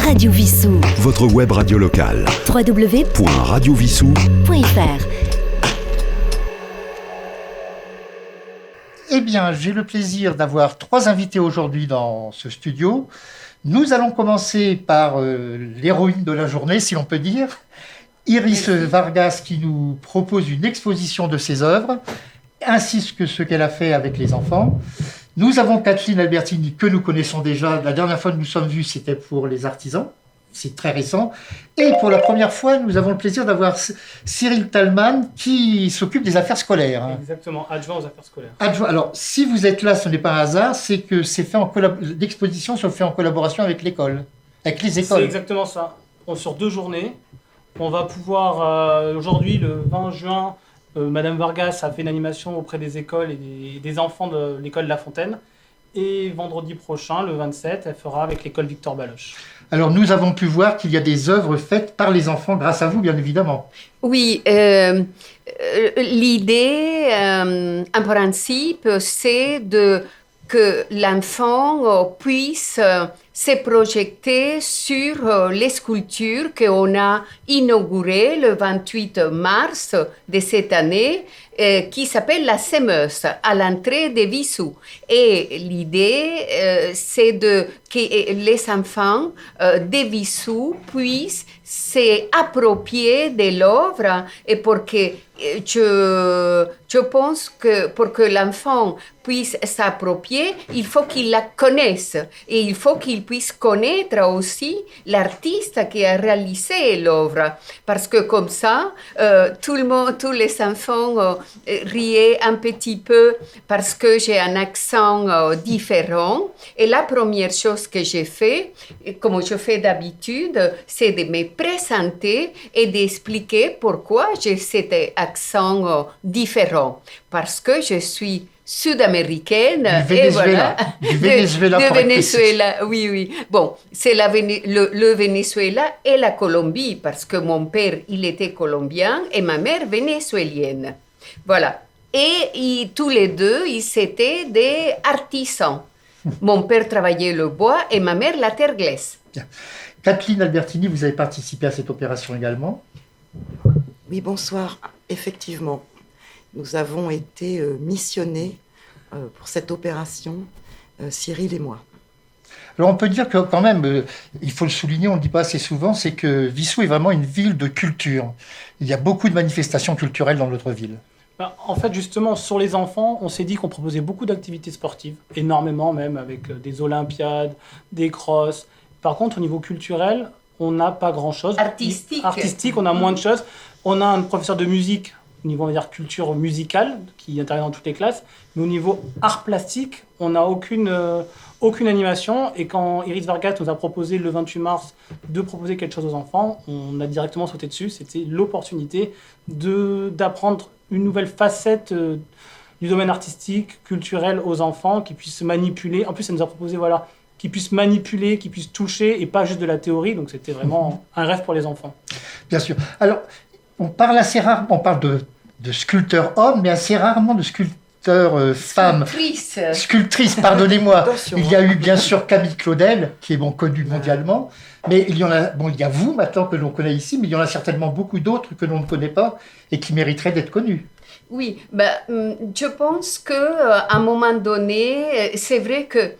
Radio Vissou. Votre web radio locale. www.radiovissou.fr. Eh bien, j'ai le plaisir d'avoir 3 invités aujourd'hui dans ce studio. Nous allons commencer par l'héroïne de la journée, si l'on peut dire, Iris Vargas, qui nous propose une exposition de ses œuvres, ainsi que ce qu'elle a fait avec les enfants. Nous avons Kathleen Albertini, que nous connaissons déjà. La dernière fois que nous sommes vus, c'était pour les artisans. C'est très récent. Et pour la première fois, nous avons le plaisir d'avoir Cyril Talman, qui s'occupe des affaires scolaires. Exactement, adjoint aux affaires scolaires. Adjoint. Alors, si vous êtes là, ce n'est pas un hasard, c'est que l'exposition se fait en collaboration avec l'école, avec les écoles. C'est exactement ça. Sur 2 journées, on va pouvoir, aujourd'hui, le 20 juin, Madame Vargas a fait une animation auprès des écoles et des enfants de l'école La Fontaine. Et vendredi prochain, le 27, elle fera avec l'école Victor Baloche. Alors, nous avons pu voir qu'il y a des œuvres faites par les enfants, grâce à vous, bien évidemment. Oui, l'idée, en principe, c'est que l'enfant puisse se projeter sur les sculptures qu'on a inaugurées le 28 mars de cette année, qui s'appelle la Semeuse, à l'entrée de Vissou. Et l'idée, c'est que les enfants de Vissou puissent s'approprier de l'œuvre, et pour que je pense que pour que l'enfant puisse s'approprier, il faut qu'il la connaisse, et il faut qu'il puisse connaître aussi l'artiste qui a réalisé l'œuvre, parce que comme ça, tous les enfants riaient un petit peu parce que j'ai un accent différent. Et la première chose que j'ai fait, comme je fais d'habitude, c'est de me présenter et d'expliquer pourquoi j'ai cet accent différent. Parce que je suis sud-américaine. Du Venezuela. Et voilà. Du Venezuela, oui. Bon, c'est le Venezuela et la Colombie, parce que mon père, il était colombien et ma mère vénézuélienne. Voilà. Et tous les deux, ils étaient des artisans. Mon père travaillait le bois et ma mère la terre glaise. Kathleen Albertini, vous avez participé à cette opération également. Oui, bonsoir. Effectivement, nous avons été missionnés pour cette opération, Cyril et moi. Alors on peut dire que quand même, il faut le souligner, on ne le dit pas assez souvent, c'est que Vissou est vraiment une ville de culture. Il y a beaucoup de manifestations culturelles dans notre ville. En fait, justement, sur les enfants, on s'est dit qu'on proposait beaucoup d'activités sportives, énormément même, avec des olympiades, des crosses. Par contre, au niveau culturel, on n'a pas grand-chose. Artistique, on a moins de choses. On a un professeur de musique, au niveau, on va dire, culture musicale, qui intervient dans toutes les classes. Mais au niveau art plastique, on n'a aucune animation. Et quand Iris Vargas nous a proposé le 28 mars de proposer quelque chose aux enfants, on a directement sauté dessus. C'était l'opportunité d'apprendre une nouvelle facette du domaine artistique, culturel aux enfants, qui puissent se manipuler. En plus, elle nous a proposé, qu'ils puissent manipuler, qu'ils puissent toucher, et pas juste de la théorie. Donc, c'était vraiment un rêve pour les enfants. Bien sûr. Alors, on parle assez rarement, on parle de sculpteurs hommes, mais assez rarement de sculpteurs femmes. Sculptrices, pardonnez-moi. Attention, il y a eu bien sûr Camille Claudel, qui est connue mondialement, mais il y a vous maintenant que l'on connaît ici, mais il y en a certainement beaucoup d'autres que l'on ne connaît pas et qui mériteraient d'être connus. Oui, je pense qu'à un moment donné, c'est vrai que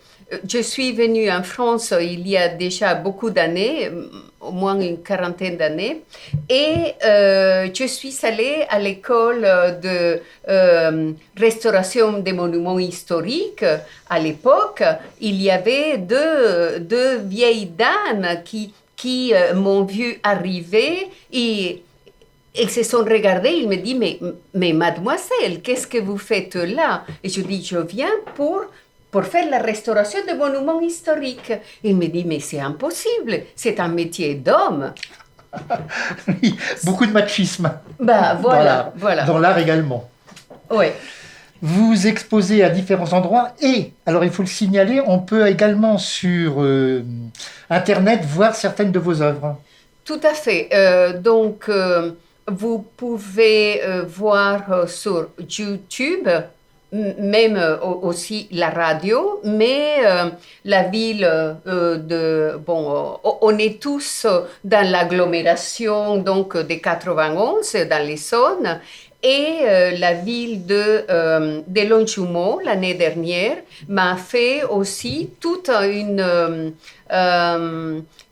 je suis venue en France il y a déjà beaucoup d'années, au moins une quarantaine d'années, et je suis allée à l'école de restauration des monuments historiques. À l'époque, il y avait deux vieilles dames qui m'ont vue arriver et ils se sont regardés, ils me disent mais mademoiselle, qu'est-ce que vous faites là? Et je dis, je viens pour faire la restauration des monuments historiques. Il me dit, mais c'est impossible, c'est un métier d'homme. Oui, beaucoup de machisme. Voilà. Dans l'art également. Oui. Vous exposez à différents endroits et, alors il faut le signaler, on peut également sur Internet voir certaines de vos œuvres. Tout à fait. Vous pouvez voir sur YouTube même aussi la radio, mais la ville on est tous dans l'agglomération donc de 91 dans l'Essonne, et la ville de Longjumeau l'année dernière m'a fait aussi toute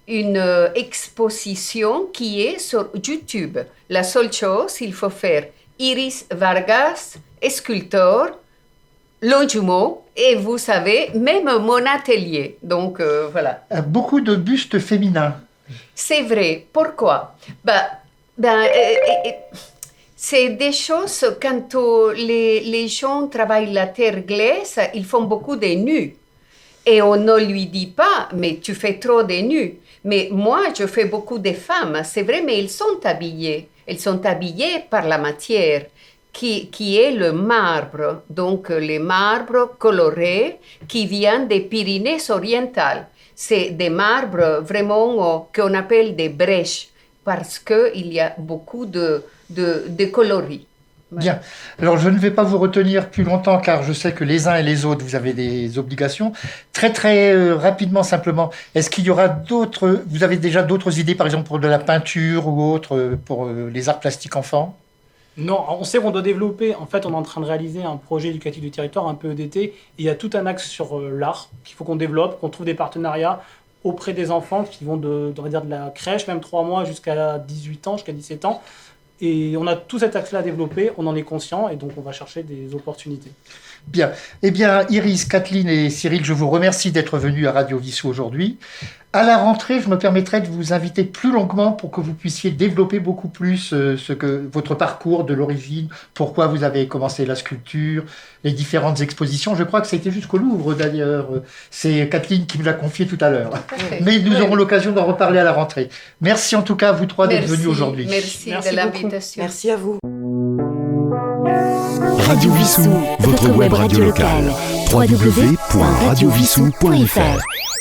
une exposition qui est sur YouTube. La seule chose, il faut faire Iris Vargas, sculpteur, Longjumeau, et vous savez, même mon atelier. Donc, voilà. Beaucoup de bustes féminins. C'est vrai. Pourquoi? C'est des choses, quand les gens travaillent la terre glaise, ils font beaucoup de nus. Et on ne lui dit pas, mais tu fais trop de nus. Mais moi, je fais beaucoup de femmes, c'est vrai, mais elles sont habillées. Elles sont habillées par la matière, qui est le marbre. Donc, les marbres colorés qui viennent des Pyrénées orientales. C'est des marbres vraiment qu'on appelle des brèches, parce qu'il y a beaucoup de coloris. Bien. Alors, je ne vais pas vous retenir plus longtemps, car je sais que les uns et les autres, vous avez des obligations. Très, très rapidement, simplement, est-ce qu'il y aura d'autres... Vous avez déjà d'autres idées, par exemple, pour de la peinture ou autre, pour les arts plastiques enfants? Non, on sait qu'on doit développer, en fait on est en train de réaliser un projet éducatif du territoire, un peu EDT, et il y a tout un axe sur l'art qu'il faut qu'on développe, qu'on trouve des partenariats auprès des enfants qui vont de la crèche, même 3 mois, jusqu'à 18 ans, jusqu'à 17 ans. Et on a tout cet axe-là à développer, on en est conscient, et donc on va chercher des opportunités. Bien. Eh bien, Iris, Kathleen et Cyril, je vous remercie d'être venus à Radio Vissou aujourd'hui. À la rentrée, je me permettrai de vous inviter plus longuement pour que vous puissiez développer beaucoup plus votre parcours de l'origine, pourquoi vous avez commencé la sculpture, les différentes expositions. Je crois que ça a été jusqu'au Louvre d'ailleurs. C'est Kathleen qui me l'a confié tout à l'heure. Mais nous aurons l'occasion d'en reparler à la rentrée. Merci en tout cas à vous trois d'être venus aujourd'hui. Merci de l'invitation. Merci à vous. Radio Vissou, votre web radio locale. www.radiovissou.fr